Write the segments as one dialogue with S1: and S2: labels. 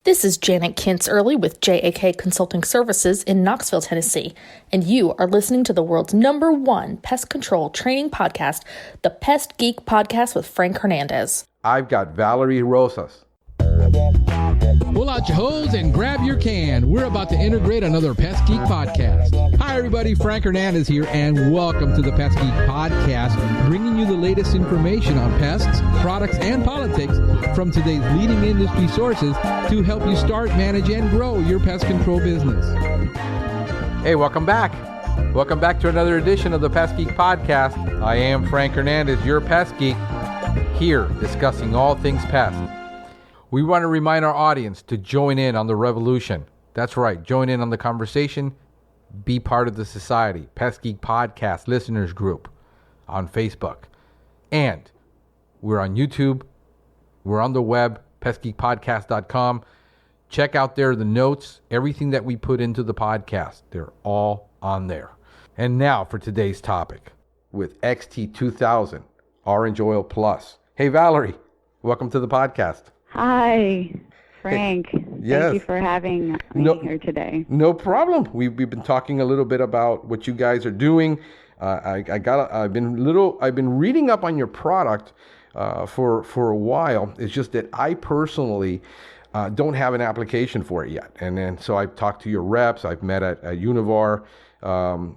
S1: This is Janet Kintz Early with JAK Consulting Services in Knoxville, Tennessee, and you are listening to the world's #1 pest control training podcast, the Pest Geek Podcast with Frank Hernandez.
S2: I've got Valarie Rosas.
S3: Pull out your hose and grab your can. We're about to integrate another Pest Geek podcast. Hi, everybody. Frank Hernandez here, and welcome to the Pest Geek podcast, bringing you the latest information on pests, products, and politics from today's leading industry sources to help you start, manage, and grow your pest control business.
S2: Hey, welcome back. Welcome back to another edition of the Pest Geek podcast. I am Frank Hernandez, your pest geek, here discussing all things pest. We want to remind our audience to join in on the revolution. That's right, join in on the conversation, be part of the society. Pest Geek Podcast Listeners Group on Facebook. And we're on YouTube, we're on the web, pestgeekpodcast.com. Check out there the notes, everything that we put into the podcast. They're all on there. And now for today's topic with XT-2000 Orange Oil Plus. Hey, Valarie, welcome to the podcast.
S4: Hi, Frank.
S2: Yes.
S4: Thank you for having me here today.
S2: No problem. We've been talking a little bit about what you guys are doing. I've been reading up on your product for a while. It's just that I personally don't have an application for it yet. And then so I've talked to your reps. I've met at Univar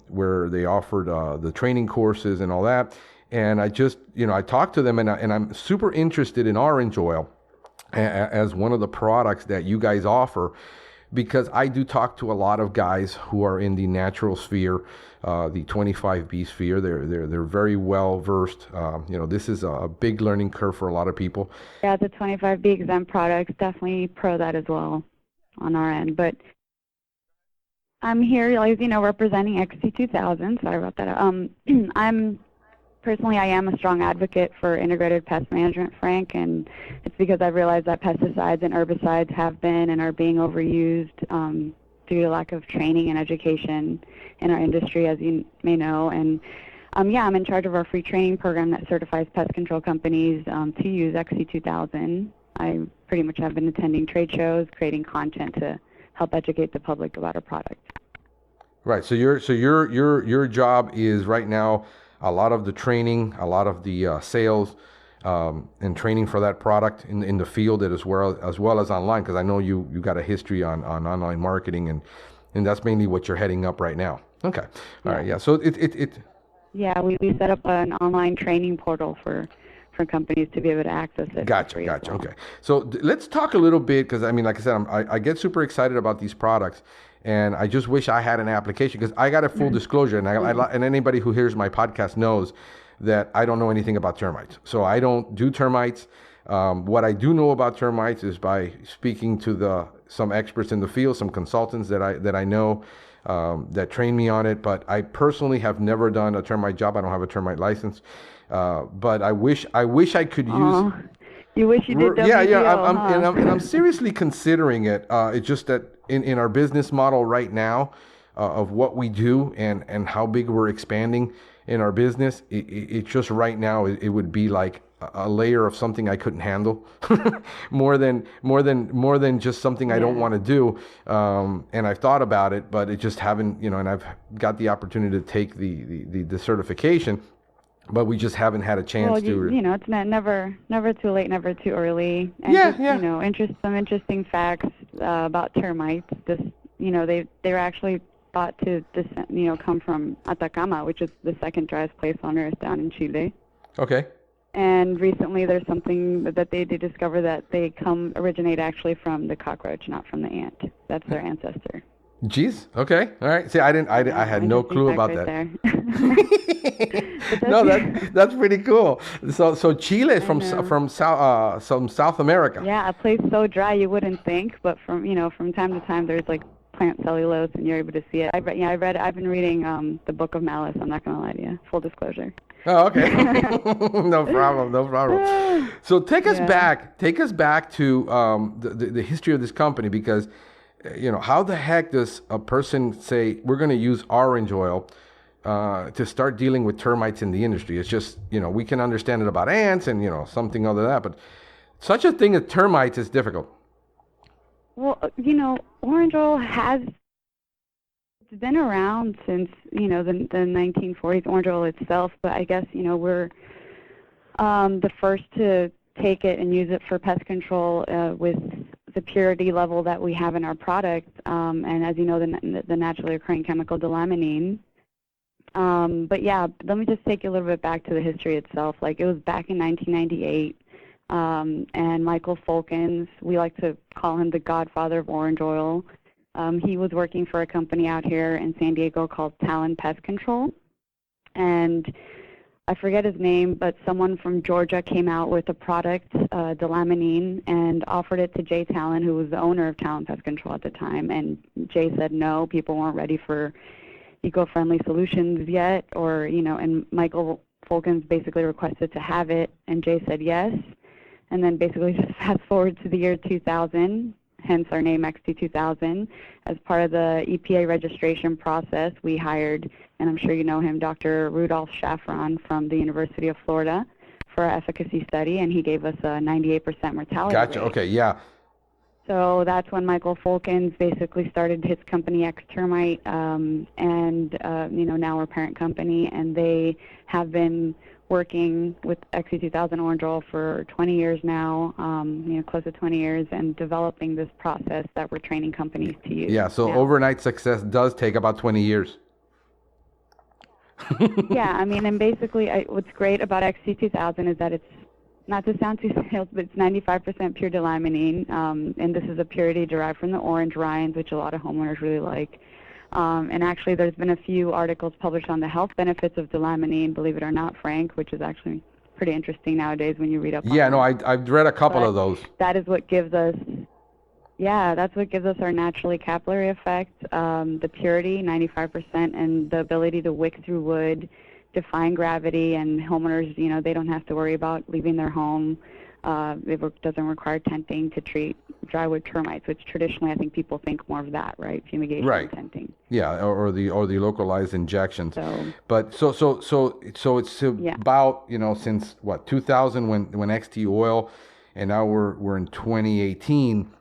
S2: where they offered the training courses and all that. And I just, I talked to them and I'm super interested in orange oil as one of the products that you guys offer, because I do talk to a lot of guys who are in the natural sphere, the 25B sphere. They're very well versed. This is a big learning curve for a lot of people.
S4: Yeah, the 25B exempt products, definitely pro that as well on our end. But I'm here, representing XT-2000. Sorry about that. I am a strong advocate for integrated pest management, Frank, and it's because I've realized that pesticides and herbicides have been and are being overused due to lack of training and education in our industry, as you may know. And I'm in charge of our free training program that certifies pest control companies to use XT-2000. I pretty much have been attending trade shows, creating content to help educate the public about our product.
S2: Right. So your job is right now a lot of the training, a lot of the sales and training for that product in the field as well as online, because I know you got a history on online marketing, and that's mainly what you're heading up right now. Okay. All right. Yeah. So it. Yeah,
S4: we set up an online training portal for companies to be able to access it.
S2: Gotcha.
S4: Well.
S2: Okay. So let's talk a little bit, because like I said, I get super excited about these products. And I just wish I had an application, because I got a full disclosure, and anybody who hears my podcast knows that I don't know anything about termites. So I don't do termites. What I do know about termites is by speaking to some experts in the field, some consultants that I know that train me on it. But I personally have never done a termite job. I don't have a termite license. But I wish I could use.
S4: You wish you did.
S2: Yeah. I'm seriously considering it. It's just that in our business model right now of what we do and how big we're expanding in our business, it just right now it would be like a layer of something I couldn't handle, more than just something I don't want to do. And I've thought about it, but it just haven't. And I've got the opportunity to take the certification. But we just haven't had a chance to.
S4: It's never too late, never too early. And some interesting facts about termites. They're actually thought to come from Atacama, which is the second driest place on Earth down in Chile.
S2: Okay.
S4: And recently, there's something that they did discover that they originate actually from the cockroach, not from the ant. That's their ancestor.
S2: Jeez. Okay. All right. See, I had no clue about that. No, that's pretty cool. So Chile is from South America.
S4: Yeah, a place so dry you wouldn't think, but from time to time there's like plant cellulose and you're able to see it. I've been reading the Book of Malice. I'm not gonna lie to you. Full disclosure.
S2: Oh, okay. No problem. So take us back to the history of this company, because how the heck does a person say we're going to use orange oil to start dealing with termites in the industry? It's just, we can understand it about ants and, something other than that, but such a thing as termites is difficult.
S4: Well, orange oil it's been around since, the 1940s, orange oil itself, but I guess, we're the first to take it and use it for pest control with the purity level that we have in our product, and as you know, the naturally occurring chemical delaminine. But yeah, let me just take you a little bit back to the history itself. Like, it was back in 1998, and Michael Fulkins, we like to call him the godfather of orange oil. He was working for a company out here in San Diego called Talon Pest Control, and I forget his name, but someone from Georgia came out with a product, delaminine, and offered it to Jay Talon, who was the owner of Talon Pest Control at the time, and Jay said no, people weren't ready for eco-friendly solutions yet, or, and Michael Fulkins basically requested to have it, and Jay said yes, and then basically just fast forward to the year 2000, hence our name XT-2000. As part of the EPA registration process, we hired, and I'm sure you know him, Dr. Rudolph Shafron from the University of Florida for our efficacy study, and he gave us a 98% mortality rate.
S2: Gotcha. Okay, yeah.
S4: So that's when Michael Fulkins basically started his company, Termite, and, now we're a parent company, and they have been working with XT-2000 orange oil for 20 years now, close to 20 years, and developing this process that we're training companies to use.
S2: Yeah, so overnight success does take about 20 years.
S4: Yeah, and basically what's great about XT-2000 is that it's, not to sound too sales, but it's 95% pure delaminine, and this is a purity derived from the orange rinds, which a lot of homeowners really like. And actually, there's been a few articles published on the health benefits of delaminine, believe it or not, Frank, which is actually pretty interesting nowadays when you read up on it.
S2: I've read a couple of those.
S4: That is what gives us, that's what gives us our naturally capillary effect, the purity, 95%, and the ability to wick through wood, defying gravity, and homeowners, they don't have to worry about leaving their home. It doesn't require tenting to treat drywood termites, which traditionally I think people think more of that, right? Fumigation,
S2: right.
S4: Tenting.
S2: Yeah, or the localized injections.
S4: So
S2: it's about since what 2000 when XT oil, and now we're in 2018,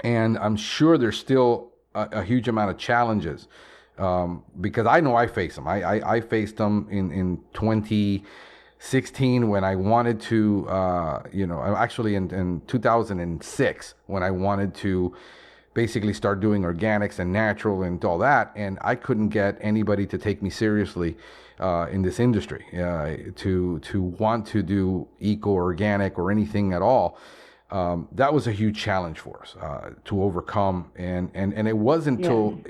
S2: and I'm sure there's still a huge amount of challenges. Because I know I face them. I faced them in 2016 when I wanted to, actually in 2006 when I wanted to basically start doing organics and natural and all that, and I couldn't get anybody to take me seriously in this industry to want to do eco-organic or anything at all. That was a huge challenge for us to overcome, and it wasn't until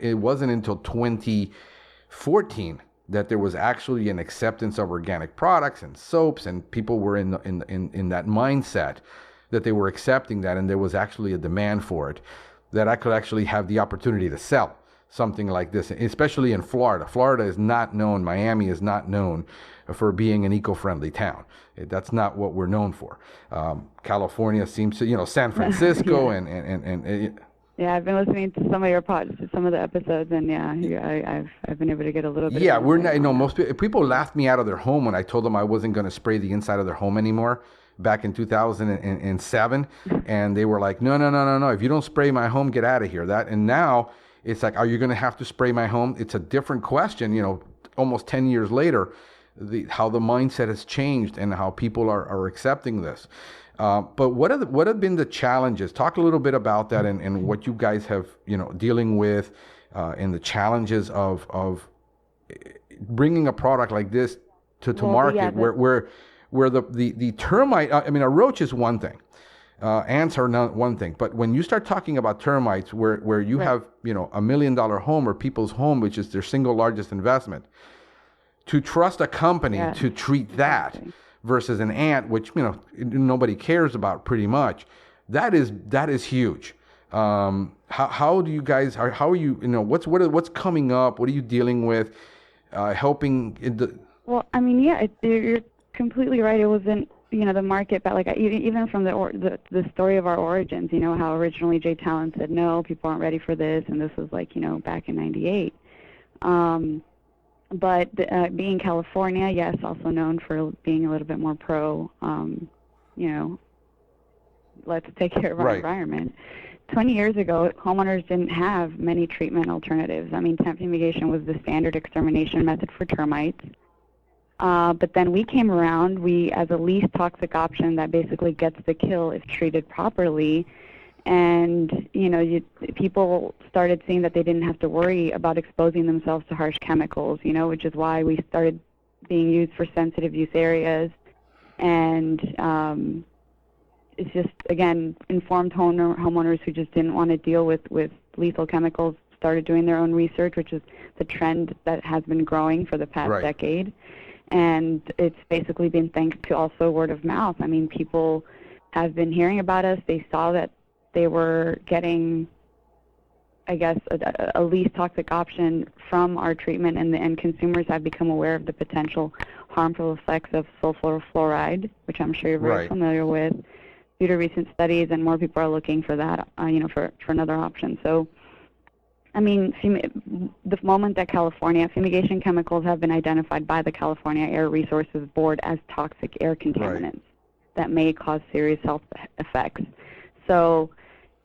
S2: 2014 that there was actually an acceptance of organic products and soaps, and people were in that mindset that they were accepting that, and there was actually a demand for it, that I could actually have the opportunity to sell something like this, especially in Florida. Florida is not known, Miami is not known for being an eco-friendly town. That's not what we're known for. California seems to, San Francisco and
S4: yeah, I've been listening to some of your some of the episodes, and I've been able to get a little bit.
S2: Yeah, we're not. Most people laughed me out of their home when I told them I wasn't going to spray the inside of their home anymore back in 2007, and they were like, no. If you don't spray my home, get out of here. And now it's like, are you going to have to spray my home? It's a different question. Almost 10 years later, how the mindset has changed and how people are accepting this. But what have been the challenges? Talk a little bit about that and what you guys have dealing with, and the challenges of bringing a product like this to market, where the termite. A roach is one thing, ants are not one thing. But when you start talking about termites, where you have $1 million home or people's home, which is their single largest investment, to trust a company to treat that versus an ant, which nobody cares about pretty much, that is huge. How do you guys? How are you? What's coming up? What are you dealing with? Helping in the.
S4: Well, you're completely right. It wasn't the market, but like even from the story of our origins, how originally Jay Talon said no, people aren't ready for this, and this was like back in '98. But being California, yes, also known for being a little bit more pro, let's take care of our environment. 20 years ago, homeowners didn't have many treatment alternatives. I mean, temp fumigation was the standard extermination method for termites. But then we came around, as a least toxic option that basically gets the kill if treated properly. And, people started seeing that they didn't have to worry about exposing themselves to harsh chemicals, which is why we started being used for sensitive use areas. And it's just, again, informed homeowners who just didn't want to deal with lethal chemicals started doing their own research, which is the trend that has been growing for the past decade. And it's basically been thanks to also word of mouth. I mean, people have been hearing about us. They saw that they were getting, I guess, a least toxic option from our treatment, and consumers have become aware of the potential harmful effects of sulfur fluoride, which I'm sure you're very familiar with, due to recent studies, and more people are looking for that, for another option. So, I mean, the moment that fumigation chemicals have been identified by the California Air Resources Board as toxic air contaminants that may cause serious health effects. So,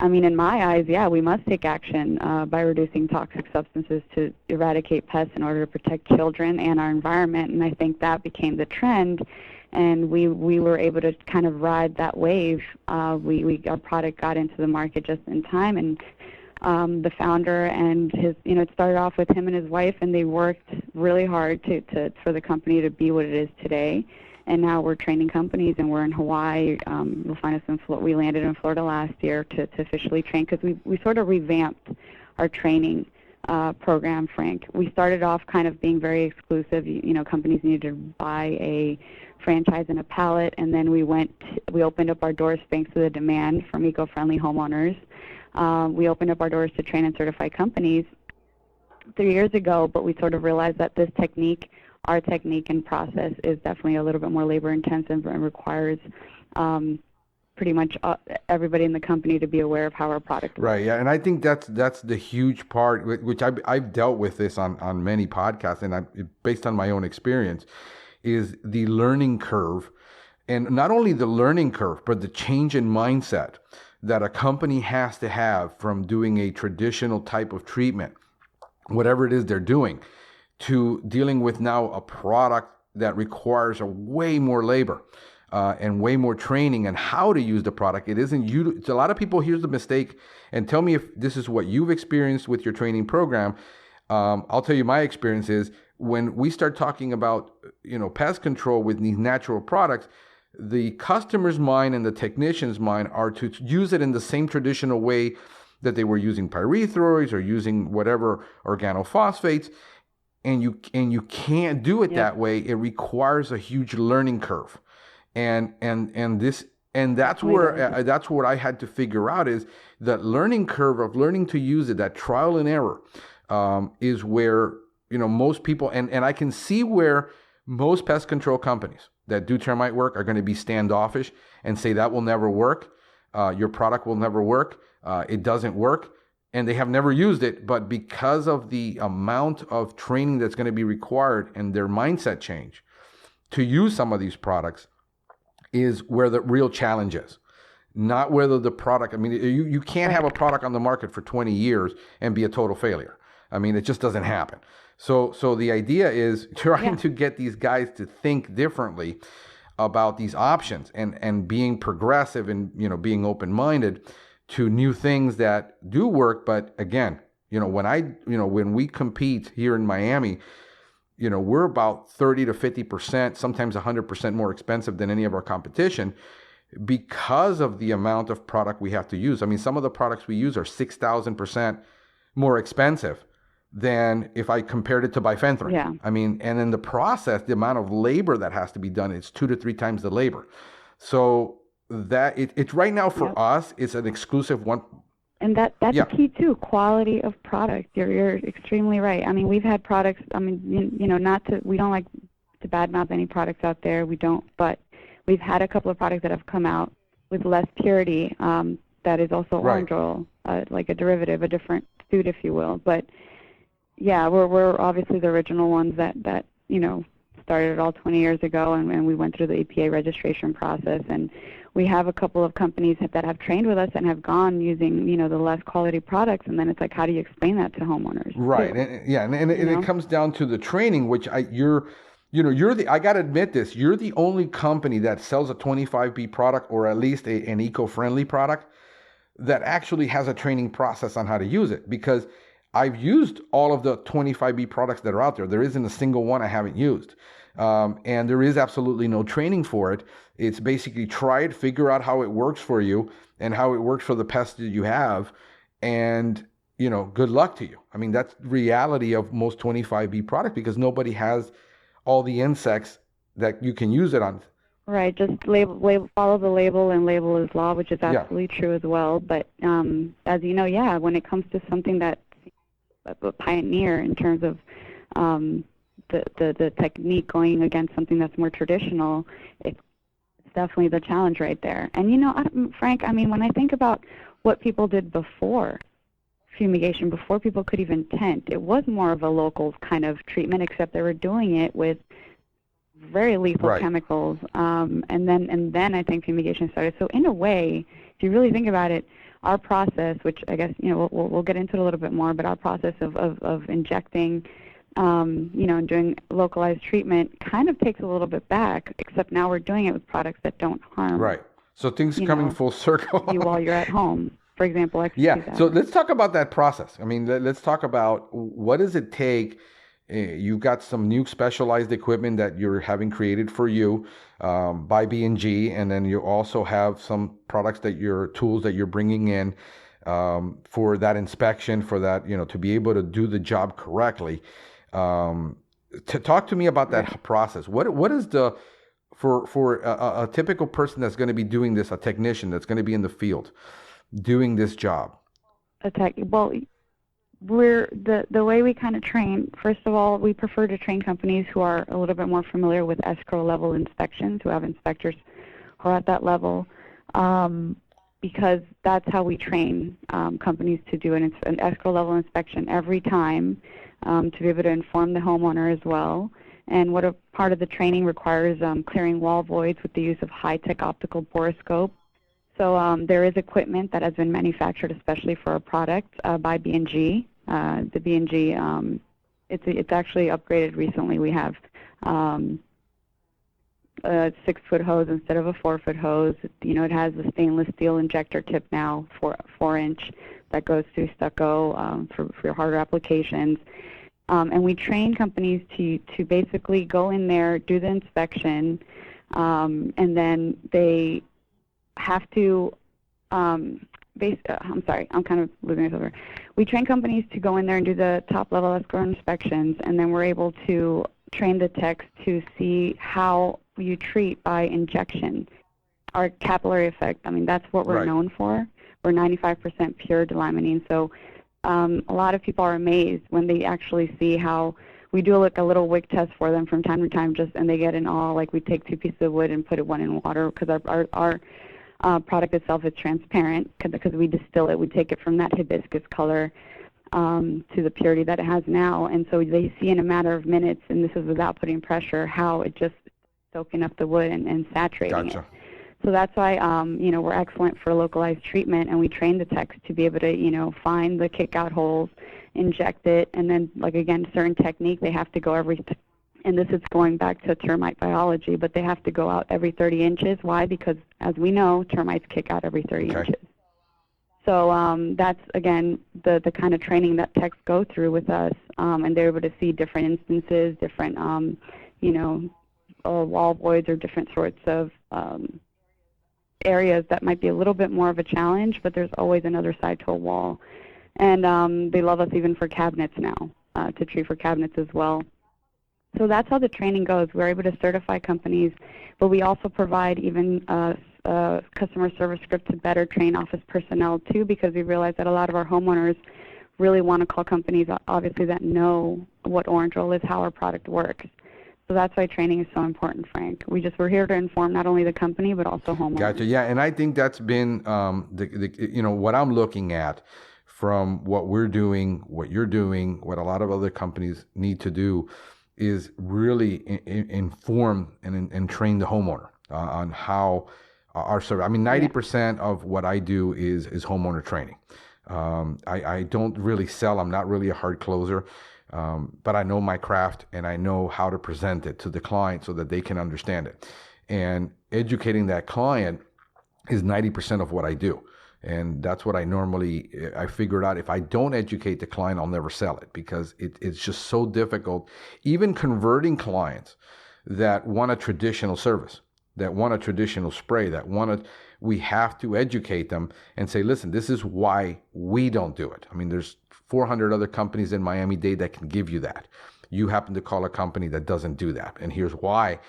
S4: I mean, in my eyes, we must take action by reducing toxic substances to eradicate pests in order to protect children and our environment. And I think that became the trend, and we were able to kind of ride that wave. Our product got into the market just in time, and the founder and his, it started off with him and his wife, and they worked really hard for the company to be what it is today. And now we're training companies, and we're in Hawaii. You'll find us in Florida. We landed in Florida last year to officially train, because we sort of revamped our training program, Frank. We started off kind of being very exclusive. Companies needed to buy a franchise and a pallet, and then we opened up our doors thanks to the demand from eco-friendly homeowners. We opened up our doors to train and certify companies 3 years ago, but we sort of realized that this technique, our technique and process, is definitely a little bit more labor intensive and requires pretty much everybody in the company to be aware of how our product works.
S2: Right, yeah, and I think that's the huge part, which I've dealt with this on many podcasts, and based on my own experience, is the learning curve. And not only the learning curve, but the change in mindset that a company has to have from doing a traditional type of treatment, whatever it is they're doing, to dealing with now a product that requires a way more labor and way more training and how to use the product. It's a lot of people, here's the mistake, and tell me if this is what you've experienced with your training program. I'll tell you my experience is when we start talking about, pest control with these natural products, the customer's mind and the technician's mind are to use it in the same traditional way that they were using pyrethroids or using whatever organophosphates. And you can't do it that way. It requires a huge learning curve, and that's what I had to figure out, is that learning curve of learning to use it, that trial and error, is where most people, and I can see where most pest control companies that do termite work are going to be standoffish and say that will never work, your product will never work, it doesn't work. And they have never used it, but because of the amount of training that's going to be required and their mindset change to use some of these products is where the real challenge is. Not whether the product, I mean, you can't have a product on the market for 20 years and be a total failure. I mean, it just doesn't happen. So the idea is trying to get these guys to think differently about these options and being progressive and, being open-minded to new things that do work. But again, when we compete here in Miami, we're about 30 to 50%, sometimes 100% more expensive than any of our competition because of the amount of product we have to use. I mean, some of the products we use are 6,000% more expensive than if I compared it to bifenthrin. Yeah. I mean, and in the process, the amount of labor that has to be done, it's 2 to 3 times the labor. So that it's right now for us, it's an exclusive one.
S4: And that's key too, quality of product. You're extremely right. I mean, we've had products, I mean, we don't like to badmouth any products out there. We don't, but we've had a couple of products that have come out with less purity, that is also orange oil, like a derivative, a different suit, if you will. But yeah, we're obviously the original ones that started it all 20 years ago, and we went through the EPA registration process, and we have a couple of companies that have trained with us and have gone using, the less quality products, and then it's like, how do you explain that to homeowners?
S2: Right. And it comes down to the training, which I got to admit this, you're the only company that sells a 25B product, or at least an eco-friendly product, that actually has a training process on how to use it, because I've used all of the 25B products that are out there. There isn't a single one I haven't used. And there is absolutely no training for it. It's basically try it, figure out how it works for you and how it works for the pests that you have. And, good luck to you. I mean, that's the reality of most 25B product, because nobody has all the insects that you can use it on.
S4: Right, just follow the label, and label is law, which is absolutely true as well. But as you know, when it comes to something that's a pioneer in terms of the technique going against something that's more traditional, it's definitely the challenge right there. And Frank, I mean, when I think about what people did before fumigation, before people could even tent, it was more of a local kind of treatment, except they were doing it with very lethal chemicals, and then I think fumigation started. So in a way, if you really think about it, our process, which I guess we'll get into it a little bit more, but our process of injecting, and doing localized treatment kind of takes a little bit back. Except now we're doing it with products that don't harm.
S2: Right. So things coming full circle.
S4: You while you're at home. For example, XT-2000.
S2: Yeah. So let's talk about that process. I mean, let's talk about what does it take. You've got some new specialized equipment that you're having created for you by B&G, and then you also have some products tools that you're bringing in for that inspection, for that, to be able to do the job correctly. To talk to me about that process. What is for a typical person that's going to be doing this, a technician that's going to be in the field doing this job?
S4: We're the way we kind of train. First of all, we prefer to train companies who are a little bit more familiar with escrow level inspections, who have inspectors who are at that level, because that's how we train companies to do an escrow level inspection every time, to be able to inform the homeowner as well. And what a part of the training requires clearing wall voids with the use of high-tech optical borescope. So there is equipment that has been manufactured especially for our product by B&G. The B&G, it's actually upgraded recently. We have a 6-foot hose instead of a 4-foot hose. It has a stainless steel injector tip now, 4-inch, that goes through stucco for harder applications. And we train companies to basically go in there, do the inspection, and then they have to I'm sorry, I'm kind of losing this over. We train companies to go in there and do the top-level escrow inspections, and then we're able to train the techs to see how you treat by injection. Our capillary effect, I mean, that's what we're known for. We're 95% pure delaminine, so a lot of people are amazed when they actually see how we do a little wick test for them from time to time, and they get in all, like we take 2 pieces of wood and put one in water, because our product itself is transparent, because we distill it. We take it from that hibiscus color to the purity that it has now. And so they see in a matter of minutes, and this is without putting pressure, how it just soaking up the wood and saturating it. So that's why, we're excellent for localized treatment, and we train the techs to be able to, find the kick-out holes, inject it, and then, certain technique, they have to go and this is going back to termite biology, but they have to go out every 30 inches. Why? Because, as we know, termites kick out every 30 inches. So that's, again, the kind of training that techs go through with us, and they're able to see different instances, different, wall voids or different sorts of areas that might be a little bit more of a challenge, but there's always another side to a wall. And they love us even for cabinets now, to treat for cabinets as well. So that's how the training goes. We're able to certify companies, but we also provide even customer service script to better train office personnel too, because we realize that a lot of our homeowners really want to call companies, obviously, that know what Orange Roll is, how our product works. So that's why training is so important, Frank. We're here to inform not only the company, but also homeowners.
S2: Gotcha. Yeah, and I think that's been what I'm looking at from what we're doing, what you're doing, what a lot of other companies need to do is really inform and train the homeowner on how our service. I mean, 90% of what I do is homeowner training. I don't really sell. I'm not really a hard closer, but I know my craft and I know how to present it to the client so that they can understand it. And educating that client is 90% of what I do. And that's what I figured out. If I don't educate the client, I'll never sell it, because it's just so difficult. Even converting clients that want a traditional service, that want a traditional spray, we have to educate them and say, listen, this is why we don't do it. I mean, there's 400 other companies in Miami-Dade that can give you that. You happen to call a company that doesn't do that, and here's why.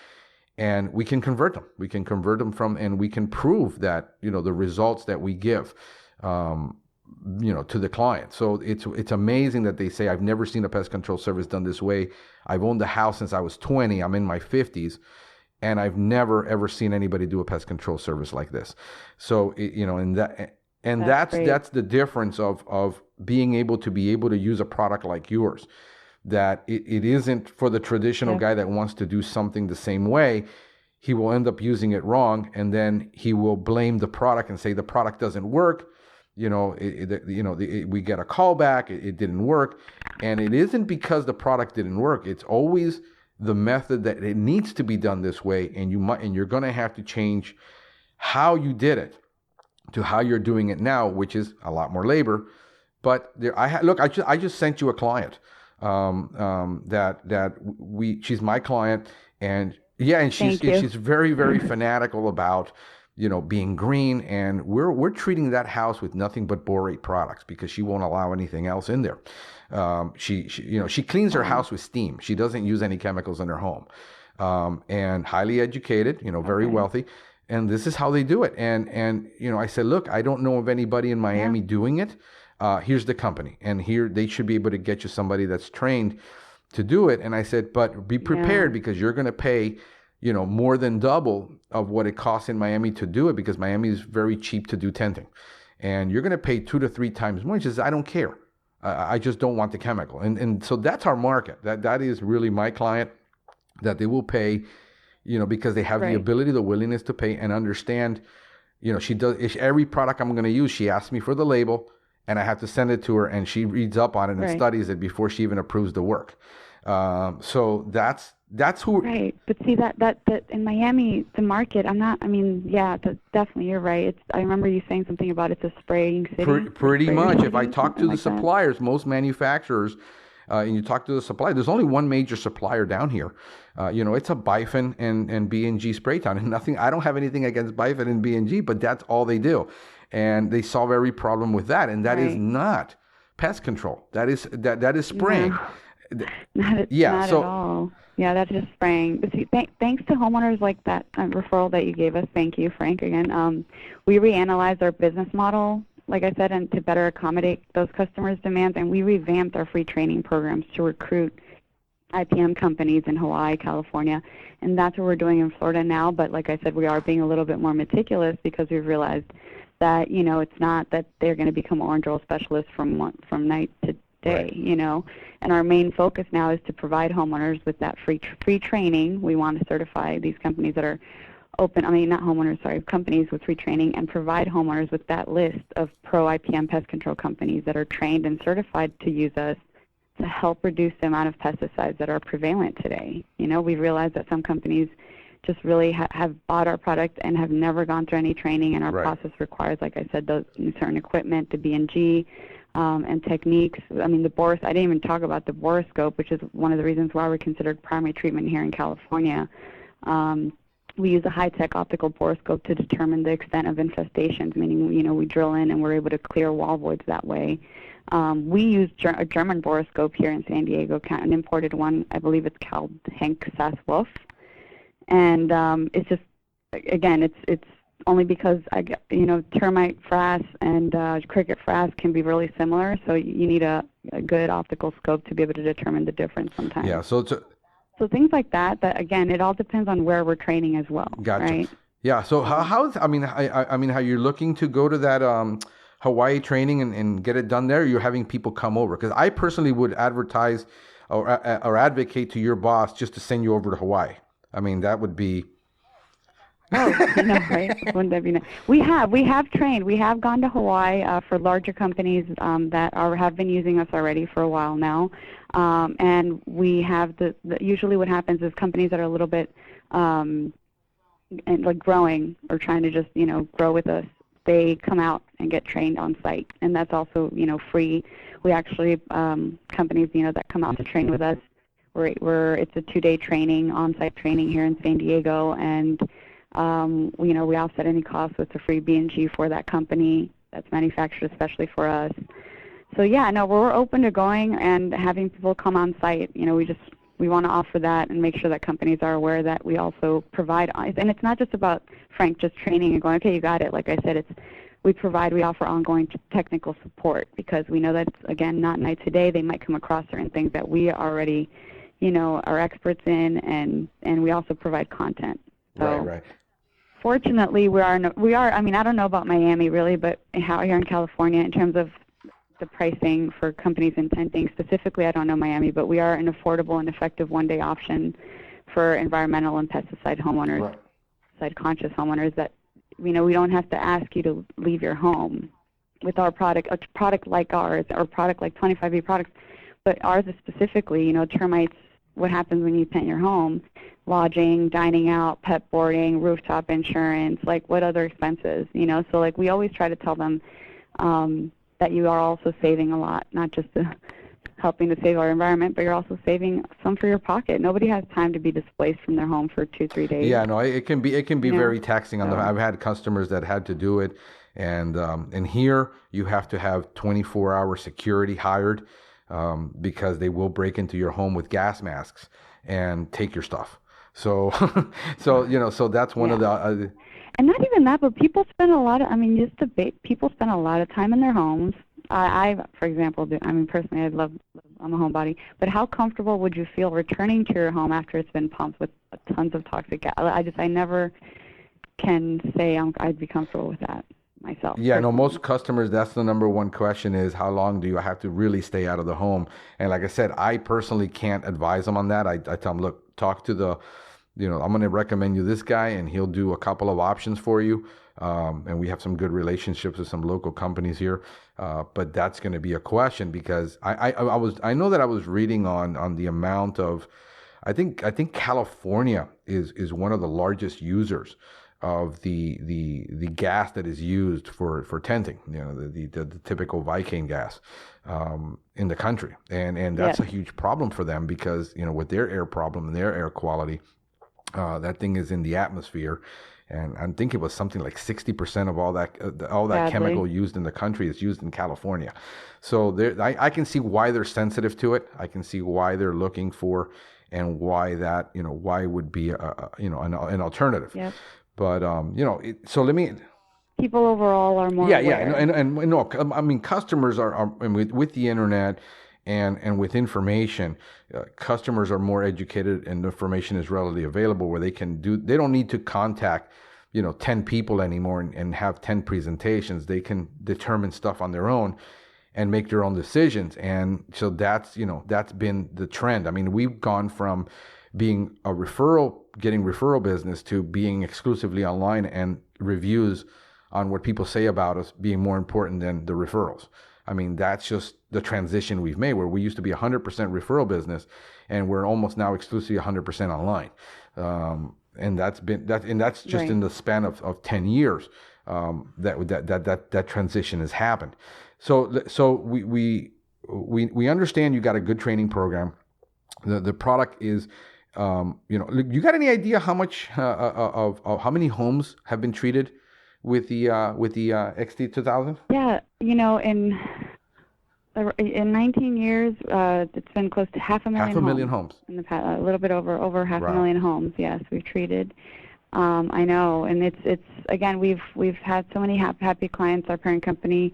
S2: And we can convert them. We can convert them and we can prove that, the results that we give, to the client. So it's amazing that they say, I've never seen a pest control service done this way. I've owned the house since I was 20. I'm in my 50s. And I've never, ever seen anybody do a pest control service like this. So, that's the difference of being able to use a product like yours. That it isn't for the traditional guy that wants to do something the same way. He will end up using it wrong, and then he will blame the product and say the product doesn't work. We get a call back, it didn't work, and it isn't because the product didn't work. It's always the method that it needs to be done this way, and you're going to have to change how you did it to how you're doing it now, which is a lot more labor. But I just sent you a client. She's my client, and she's very, very fanatical about, being green, and we're treating that house with nothing but borate products because she won't allow anything else in there. She cleans her house with steam. She doesn't use any chemicals in her home, and highly educated, very wealthy. And this is how they do it. And I said, look, I don't know of anybody in Miami doing it. Here's the company, and here they should be able to get you somebody that's trained to do it. And I said, but be prepared because you're going to pay, more than double of what it costs in Miami to do it, because Miami is very cheap to do tenting, and you're going to pay 2 to 3 times more. He says, I don't care. I just don't want the chemical. And so that's our market. That is really my client, that they will pay, because they have the ability, the willingness to pay, and understand, she does every product I'm going to use. She asks me for the label, and I have to send it to her, and she reads up on it and studies it before she even approves the work. So that's who. Right,
S4: but see that in Miami, the market. Definitely you're right. I remember you saying something about it's a spraying city.
S2: Pretty much. If I talk to the suppliers, most manufacturers, and you talk to the supplier, there's only one major supplier down here. It's a Bifin and B&G spray town, and nothing. I don't have anything against Bifin and B&G, but that's all they do. And they solve every problem with that, and that is not pest control. That is spraying.
S4: Not at all. Yeah, that's just spraying. But see, thanks to homeowners like that referral that you gave us, thank you, Frank, again. We reanalyzed our business model, like I said, and to better accommodate those customers' demands, and we revamped our free training programs to recruit IPM companies in Hawaii, California, and that's what we're doing in Florida now. But like I said, we are being a little bit more meticulous because we've realized that, it's not that they're going to become orange oil specialists from night to day, And our main focus now is to provide homeowners with that free training. We want to certify these companies that are companies with free training, and provide homeowners with that list of pro IPM pest control companies that are trained and certified to use us to help reduce the amount of pesticides that are prevalent today. We realize that some companies just really have bought our product and have never gone through any training, and our process requires, like I said, those certain equipment, the B&G, and techniques. I mean, the boris, I didn't even talk about the boriscope, which is one of the reasons why we're considered primary treatment here in California. We use a high-tech optical boriscope to determine the extent of infestations, meaning, we drill in and we're able to clear wall voids that way. We use a German boriscope here in San Diego, an imported one. I believe it's called Henk Sass-Wolf. And it's just, again, it's only because termite frass and cricket frass can be really similar, so you need a good optical scope to be able to determine the difference sometimes.
S2: Yeah, so
S4: things like that again, it all depends on where we're training as well.
S2: Gotcha.
S4: Right?
S2: Yeah. So how you're looking to go to that Hawaii training and get it done there? Or you're having people come over? Because I personally would advertise or advocate to your boss just to send you over to Hawaii. I mean, that would be.
S4: Oh, right? Wouldn't that be nice? We have trained. We have gone to Hawaii for larger companies that have been using us already for a while now, and we have usually what happens is companies that are a little bit and like growing or trying to just grow with us, they come out and get trained on site, and that's also free. We actually companies that come out to train with us. It's a 2-day training, on-site training here in San Diego, and we offset any costs with a free B&G for that company that's manufactured especially for us. So yeah, no, we're open to going and having people come on site. We want to offer that and make sure that companies are aware that we also provide. And it's not just about, Frank, just training and going, okay, you got it. Like I said, we offer ongoing technical support because we know that it's, again, not night to day. They might come across certain things that we already, are experts in, and we also provide content. So
S2: Right.
S4: Fortunately, we are. I mean, I don't know about Miami really, but how here in California in terms of the pricing for companies in tenting. Specifically, I don't know Miami, but we are an affordable and effective one-day option for environmental and pesticide homeowners,
S2: Right.
S4: pesticide-conscious homeowners that, we don't have to ask you to leave your home with our product, a product like ours, or product like 25E products. But ours is specifically, termites, what happens when you tent your home, lodging, dining out, pet boarding, rooftop insurance, like what other expenses, So like we always try to tell them that you are also saving a lot, not just helping to save our environment, but you're also saving some for your pocket. Nobody has time to be displaced from their home for 2-3 days.
S2: Yeah, no, it can be very taxing on them. I've had customers that had to do it, and here you have to have 24-hour security hired because they will break into your home with gas masks and take your stuff. So, so that's one of the.
S4: And not even that, but people spend a lot of. People spend a lot of time in their homes. I, for example, personally, I'm a homebody. But how comfortable would you feel returning to your home after it's been pumped with tons of toxic gas? I never can say I'd be comfortable with that myself.
S2: Yeah, no, most customers, that's the number one question is how long do you have to really stay out of the home? And like I said, I personally can't advise them on that. I tell them, look, talk to the, I'm going to recommend you this guy and he'll do a couple of options for you. And we have some good relationships with some local companies here. But that's going to be a question because I know that I was reading on the amount of, I think California is one of the largest users of the gas that is used for tenting, the typical Vicane gas in the country, and that's a huge problem for them because with their air problem and their air quality, that thing is in the atmosphere, and I think it was something like 60% of all that chemical used in the country is used in California. So I can see why they're sensitive to it. I can see why they're looking for, and why that why would be an alternative.
S4: Yep.
S2: But so let me.
S4: People overall are more aware.
S2: and no, I mean customers are with the internet and with information, customers are more educated and information is readily available where they don't need to contact 10 people anymore and have 10 presentations. They can determine stuff on their own and make their own decisions. And so that's been the trend. I mean, we've gone from being getting referral business to being exclusively online and reviews on what people say about us being more important than the referrals. I mean, that's just the transition we've made where we used to be 100% referral business and we're almost now exclusively 100% online. And that's just right. In the span of 10 years, that transition has happened. So we understand you got a good training program. The product is, you got any idea how much of how many homes have been treated with the XT-2000?
S4: Yeah, in 19 years, it's been close to half a million
S2: homes
S4: in the past, a little bit over half a million homes. Yes, we've treated. I know, and it's again we've had so many happy clients. Our parent company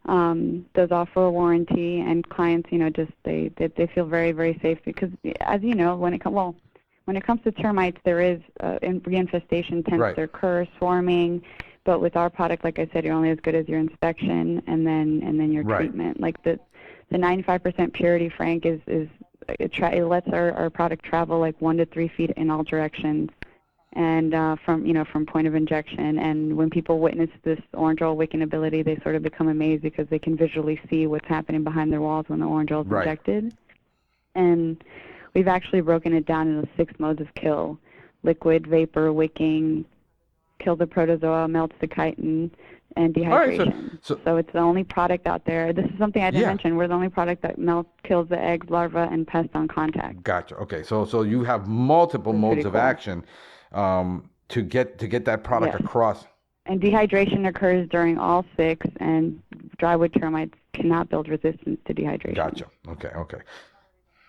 S4: does offer a warranty, and clients, just they feel very, very safe because, as you know, when it comes to termites, there is reinfestation tends
S2: right.
S4: to occur, swarming. But with our product, like I said, you're only as good as your inspection and then your
S2: right.
S4: treatment. Like the 95% purity, Frank, it lets our product travel like 1 to 3 feet in all directions and from point of injection. And when people witness this orange oil wicking ability, they sort of become amazed because they can visually see what's happening behind their walls when the orange oil is injected. And we've actually broken it down into 6 modes of kill: liquid, vapor, wicking, kill the protozoa, melts the chitin, and dehydration.
S2: Right,
S4: so it's the only product out there. This is something I didn't mention. We're the only product that kills the eggs, larvae, and pest on contact.
S2: Gotcha. Okay, so you have multiple modes of action to get that product across.
S4: And dehydration occurs during all 6, and drywood termites cannot build resistance to dehydration.
S2: Gotcha. Okay.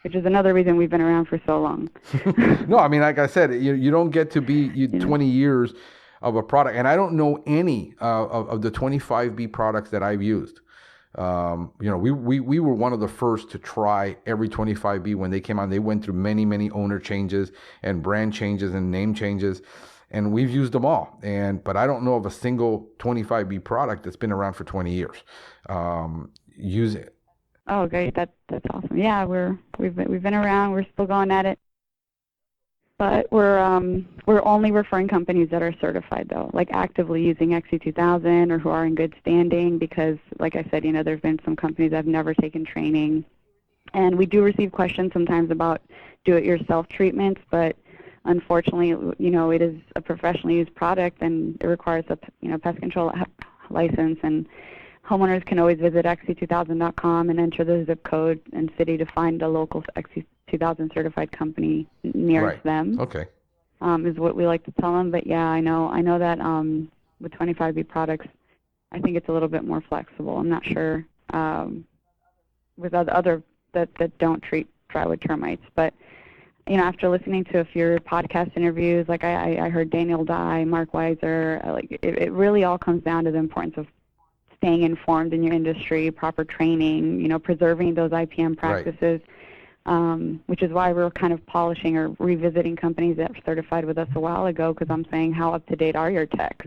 S4: Which is another reason we've been around for so long.
S2: No, I mean, like I said, you don't get to be 20 years of a product, and I don't know any of the 25B products that I've used. We were one of the first to try every 25B when they came out. They went through many owner changes and brand changes and name changes, and we've used them all. But I don't know of a single 25B product that's been around for 20 years. Use it.
S4: Oh, great! That's awesome. Yeah, we've been around. We're still going at it. But we're only referring companies that are certified, though, like actively using XT-2000 or who are in good standing, because, like I said, there's been some companies that have never taken training. And we do receive questions sometimes about do-it-yourself treatments, but unfortunately, it is a professionally used product, and it requires a pest control license. And homeowners can always visit XT-2000.com and enter the zip code and city to find a local XT-2000 certified company nearest them.
S2: Okay.
S4: Is what we like to tell them. But yeah, I know that with 25B products, I think it's a little bit more flexible. I'm not sure with other that don't treat drywood termites. But after listening to a few podcast interviews, like I heard Daniel Dye, Mark Weiser, it really all comes down to the importance of staying informed in your industry, proper training, preserving those IPM practices, which is why we're kind of polishing or revisiting companies that certified with us a while ago, because I'm saying, how up-to-date are your techs?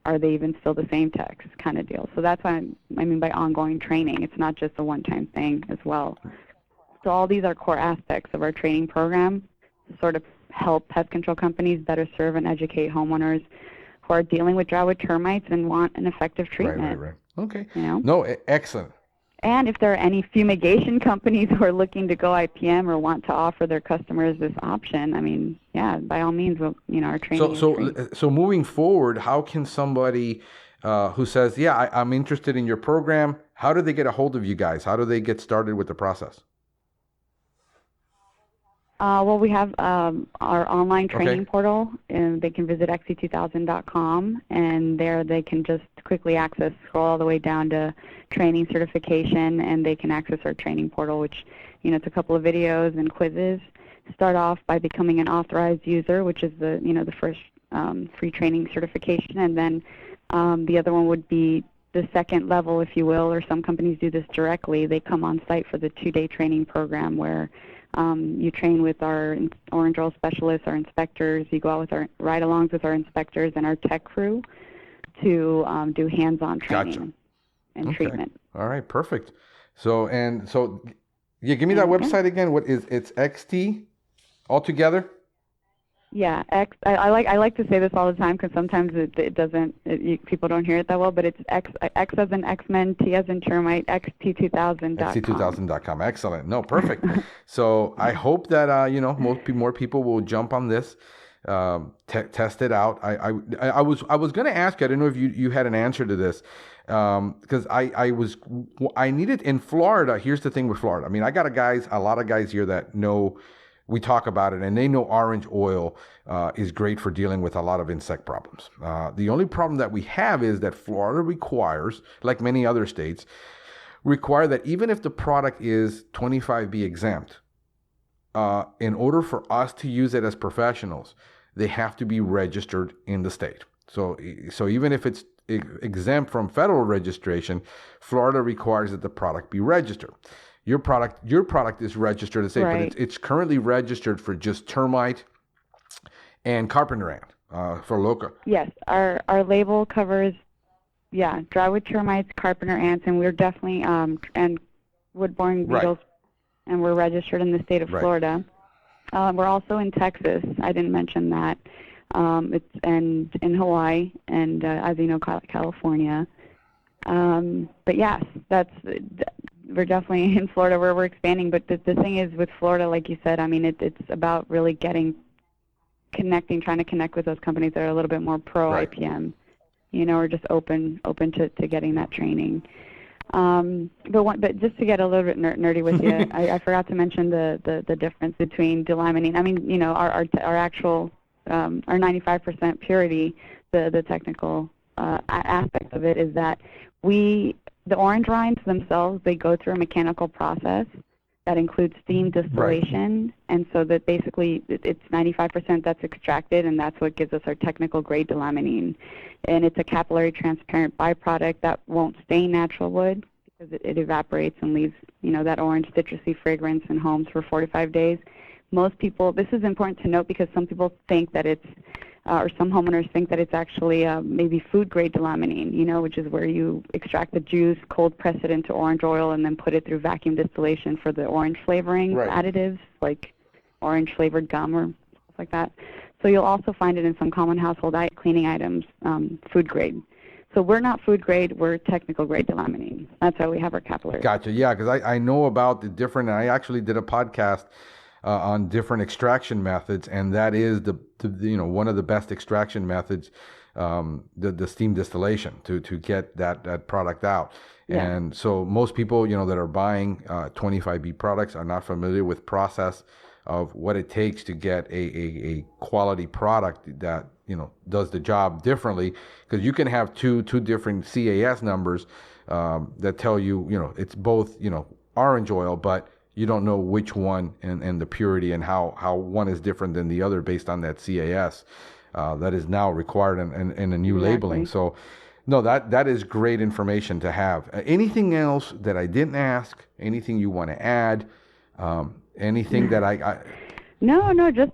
S4: Are they even still the same techs kind of deal? So that's what I mean by ongoing training. It's not just a one-time thing as well. So all these are core aspects of our training program to sort of help pest control companies better serve and educate homeowners who are dealing with drywood termites and want an effective treatment.
S2: Right. Okay. No, excellent.
S4: And if there are any fumigation companies who are looking to go IPM or want to offer their customers this option, by all means, our training.
S2: So moving forward, how can somebody who says, I'm interested in your program, how do they get a hold of you guys? How do they get started with the process?
S4: Well, we have our online training portal, and they can visit XT-2000.com, and there they can just quickly scroll all the way down to training certification, and they can access our training portal, which, it's a couple of videos and quizzes. Start off by becoming an authorized user, which is the first free training certification, and then the other one would be the second level, if you will, or some companies do this directly. They come on site for the 2-day training program where you train with our orange oil specialists, our inspectors. You go out with our ride-alongs with our inspectors and our tech crew to do hands-on training and treatment. All
S2: right, perfect. So give me that website again. What is it's XT altogether?
S4: Yeah, I like to say this all the time because sometimes it doesn't. People don't hear it that well, but it's X as in X-Men, T as in termite, XT-2000.com.
S2: XT-2000.com. Excellent. No, perfect. So I hope that more people will jump on this, test it out. I was going to ask you. I don't know if you had an answer to this, because I needed in Florida. Here's the thing with Florida. I got a lot of guys here that know. We talk about it, and they know orange oil is great for dealing with a lot of insect problems. The only problem that we have is that Florida requires, like many other states, that even if the product is 25B exempt, in order for us to use it as professionals, they have to be registered in the state. So even if it's exempt from federal registration, Florida requires that the product be registered. Your product is registered as safe, but it's currently registered for just termite and carpenter ant for local.
S4: Yes, our label covers drywood termites, carpenter ants, and we're definitely and wood-borne beetles, and we're registered in the state of Florida. We're also in Texas. I didn't mention that. and in Hawaii, and as you know, California. But yes, we're definitely in Florida where we're expanding. But the thing is with Florida, like you said, I mean, it's about really trying to connect with those companies that are a little bit more pro
S2: Right.
S4: IPM, or just open to getting that training. But just to get a little bit nerdy with you, I forgot to mention the difference between delamining. I mean, our actual our 95% purity, the technical aspect of it is that the orange rinds themselves, they go through a mechanical process that includes steam distillation,
S2: Right.
S4: and so that basically it's 95% that's extracted, and that's what gives us our technical grade delaminine. And it's a capillary transparent byproduct that won't stain natural wood because it evaporates and leaves, that orange citrusy fragrance in homes for 4 to 5 days. Most people, this is important to note because some people think that it's, or some homeowners think that it's actually maybe food grade delaminine, which is where you extract the juice, cold press it into orange oil, and then put it through vacuum distillation for the orange flavoring
S2: Right.
S4: additives, like orange flavored gum or stuff like that. So you'll also find it in some common household cleaning items, food grade. So we're not food grade, we're technical grade delaminine. That's why we have our capillaries.
S2: Gotcha. Yeah, because I know about the different, I actually did a podcast on different extraction methods, and that is the one of the best extraction methods, the steam distillation to get that product out.
S4: Yeah.
S2: And so most people, that are buying 25B products are not familiar with process of what it takes to get a quality product that does the job differently, because you can have two different CAS numbers that tell you it's both orange oil, but you don't know which one and the purity and how one is different than the other based on that CAS that is now required in a new labeling. So no, that is great information to have. Anything else that I didn't ask? Anything you want to add? Anything that I
S4: No, just,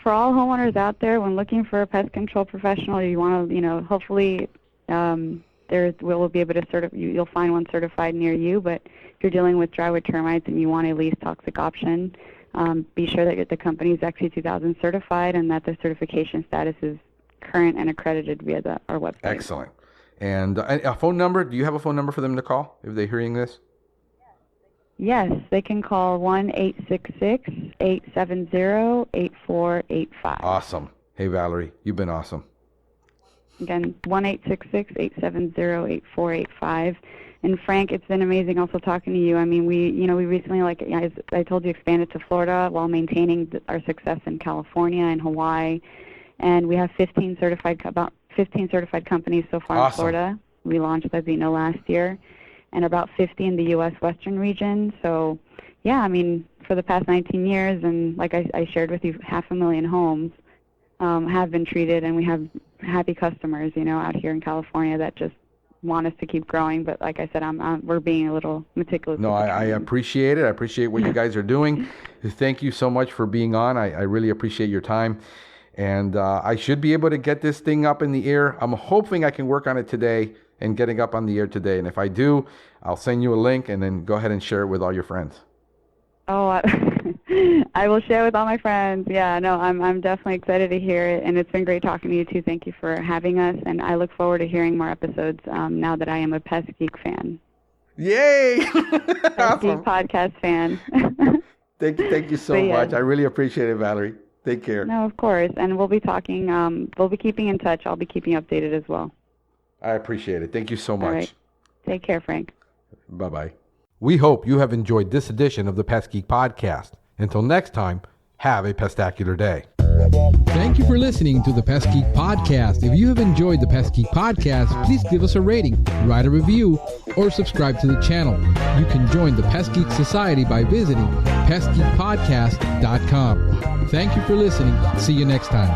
S4: for all homeowners out there, when looking for a pest control professional, you want to, hopefully we'll be able to you'll find one certified near you. But if you're dealing with Drywood termites and you want a least toxic option, be sure that the company is XT-2000 certified and that the certification status is current and accredited via our website.
S2: Excellent. And a phone number? Do you have a phone number for them to call if they're hearing this?
S4: Yes, they can call 1-866-870-8485.
S2: Awesome. Hey, Valarie, you've been awesome.
S4: Again, 1-866-870-8485. And Frank, it's been amazing also talking to you. I mean, we recently, as I told you, expanded to Florida while maintaining our success in California and Hawaii. And we have about 15 certified companies so far.
S2: Awesome.
S4: In Florida. We launched, as you know, last year, and about 50 in the U.S. Western region. So, yeah, I mean, for the past 19 years, and like I shared with you, 500,000 homes have been treated, and we have happy customers, out here in California that just want us to keep growing. But like I said, we're being a little meticulous.
S2: No, I appreciate it. I appreciate what you guys are doing. Thank you so much for being on. I really appreciate your time. And I should be able to get this thing up in the air. I'm hoping I can work on it today and getting up on the air today. And if I do, I'll send you a link and then go ahead and share it with all your friends.
S4: Oh, I will share with all my friends. Yeah, no, I'm definitely excited to hear it, and it's been great talking to you too. Thank you for having us, and I look forward to hearing more episodes now that I am a Pest Geek fan.
S2: Yay!
S4: Pest Geek podcast fan.
S2: Thank you so much. I really appreciate it, Valarie. Take care.
S4: No, of course, and we'll be talking. We'll be keeping in touch. I'll be keeping you updated as well.
S2: I appreciate it. Thank you so much.
S4: All right. Take care, Frank.
S2: Bye-bye. We hope you have enjoyed this edition of the Pest Geek Podcast. Until next time, have a pestacular day.
S3: Thank you for listening to the Pest Geek Podcast. If you have enjoyed the Pest Geek Podcast, please give us a rating, write a review, or subscribe to the channel. You can join the Pest Geek Society by visiting pestgeekpodcast.com. Thank you for listening. See you next time.